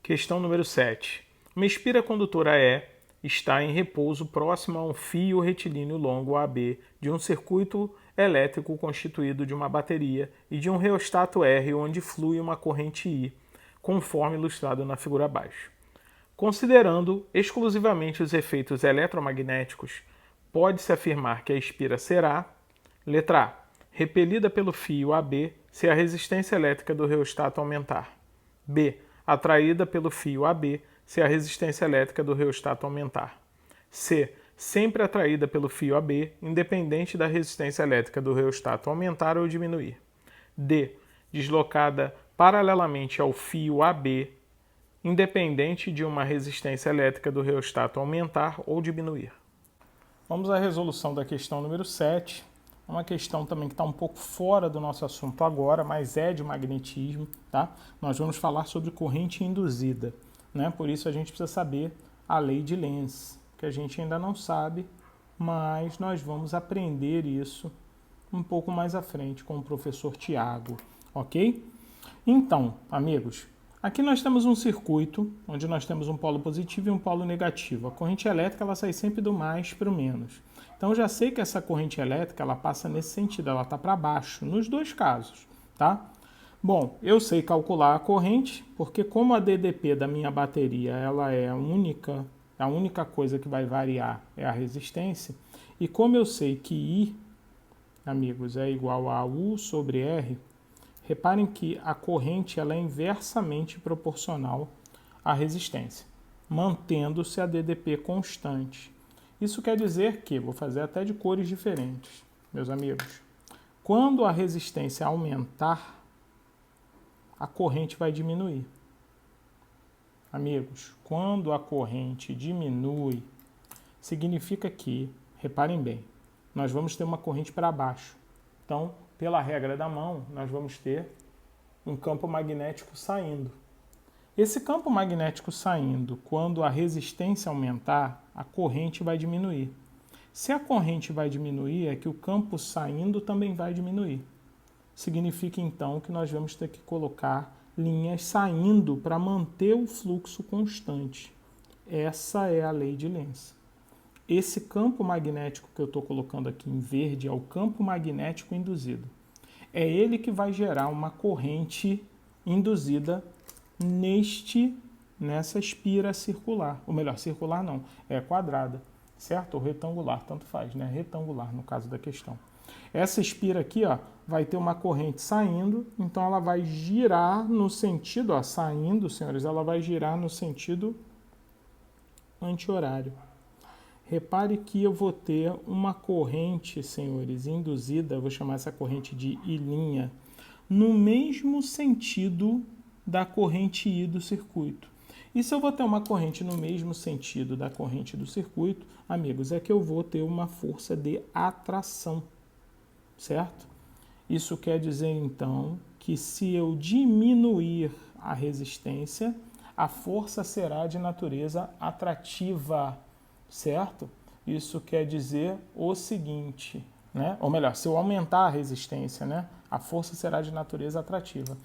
Questão número 7. Uma espira condutora E está em repouso próximo a um fio retilíneo longo AB de um circuito elétrico constituído de uma bateria e de um reostato R onde flui uma corrente I, conforme ilustrado na figura abaixo. Considerando exclusivamente os efeitos eletromagnéticos, pode-se afirmar que a espira será: letra A, repelida pelo fio AB se a resistência elétrica do reostato aumentar. B, atraída pelo fio AB se a resistência elétrica do reostato aumentar. C, sempre atraída pelo fio AB, independente da resistência elétrica do reostato aumentar ou diminuir. D, deslocada paralelamente ao fio AB, independente de uma resistência elétrica do reostato aumentar ou diminuir. Vamos à resolução da questão número 7. É uma questão também que está um pouco fora do nosso assunto agora, mas é de magnetismo, tá? Nós vamos falar sobre corrente induzida, né? Por isso a gente precisa saber a lei de Lenz, que a gente ainda não sabe, mas nós vamos aprender isso um pouco mais à frente com o professor Tiago, ok? Então, amigos, aqui nós temos um circuito onde nós temos um polo positivo e um polo negativo. A corrente elétrica ela sai sempre do mais para o menos. Então, eu já sei que essa corrente elétrica ela passa nesse sentido, ela está para baixo, nos dois casos, tá? Bom, eu sei calcular a corrente, porque como a DDP da minha bateria ela é a única coisa que vai variar é a resistência, e como eu sei que I, amigos, é igual a U sobre R, reparem que a corrente ela é inversamente proporcional à resistência, mantendo-se a DDP constante. Isso quer dizer que, vou fazer até de cores diferentes, meus amigos, quando a resistência aumentar, a corrente vai diminuir. Amigos, quando a corrente diminui, significa que, reparem bem, nós vamos ter uma corrente para baixo. Então, pela regra da mão, nós vamos ter um campo magnético saindo. Esse campo magnético saindo, quando a resistência aumentar, a corrente vai diminuir. Se a corrente vai diminuir, é que o campo saindo também vai diminuir. Significa então que nós vamos ter que colocar linhas saindo para manter o fluxo constante. Essa é a lei de Lenz. Esse campo magnético que eu estou colocando aqui em verde é o campo magnético induzido. É ele que vai gerar uma corrente induzida nessa espira circular. Ou melhor, circular não, é quadrada, certo? Ou retangular, tanto faz, né? Retangular no caso da questão. Essa espira aqui, ó, vai ter uma corrente saindo, então ela vai girar no sentido, ó, saindo, senhores, ela vai girar no sentido anti-horário. Repare que eu vou ter uma corrente, senhores, induzida, eu vou chamar essa corrente de I', no mesmo sentido da corrente I do circuito. E se eu vou ter uma corrente no mesmo sentido da corrente do circuito, amigos, é que eu vou ter uma força de atração, certo? Isso quer dizer, então, que se eu diminuir a resistência, a força será de natureza atrativa, certo? Isso quer dizer o seguinte, né? Ou melhor, se eu aumentar a resistência, né? A força será de natureza atrativa.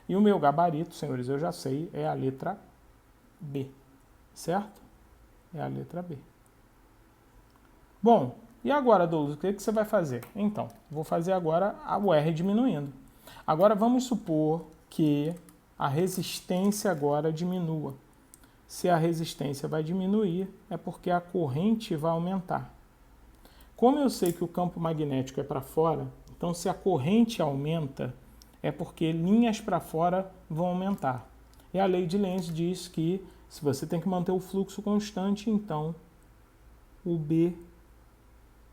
E o meu gabarito, senhores, eu já sei, é a letra B, certo? É a letra B. Bom, e agora, Douglas, o que você vai fazer? Então, vou fazer agora o R diminuindo. Agora vamos supor que a resistência agora diminua. Se a resistência vai diminuir, é porque a corrente vai aumentar. Como eu sei que o campo magnético é para fora, então se a corrente aumenta, é porque linhas para fora vão aumentar. E a lei de Lenz diz que se você tem que manter o fluxo constante, então o B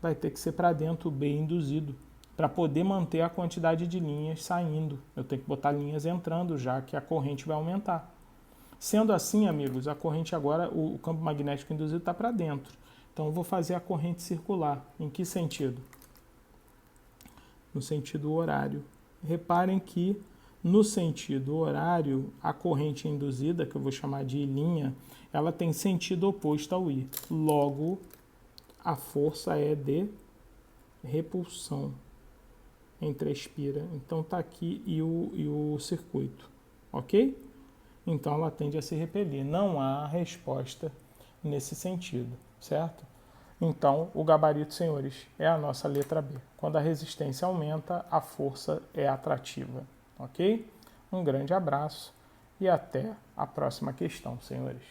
vai ter que ser para dentro, o B induzido, para poder manter a quantidade de linhas saindo. Eu tenho que botar linhas entrando, já que a corrente vai aumentar. Sendo assim, amigos, a corrente agora, o campo magnético induzido está para dentro. Então, eu vou fazer a corrente circular. Em que sentido? No sentido horário. Reparem que, no sentido horário, a corrente induzida, que eu vou chamar de I', ela tem sentido oposto ao I. Logo, a força é de repulsão entre a espira. Então, está aqui e o circuito. Ok? então ela tende a se repelir. Não há resposta nesse sentido, certo? Então, o gabarito, senhores, é a nossa letra B. Quando a resistência aumenta, a força é atrativa, ok? Um grande abraço e até a próxima questão, senhores.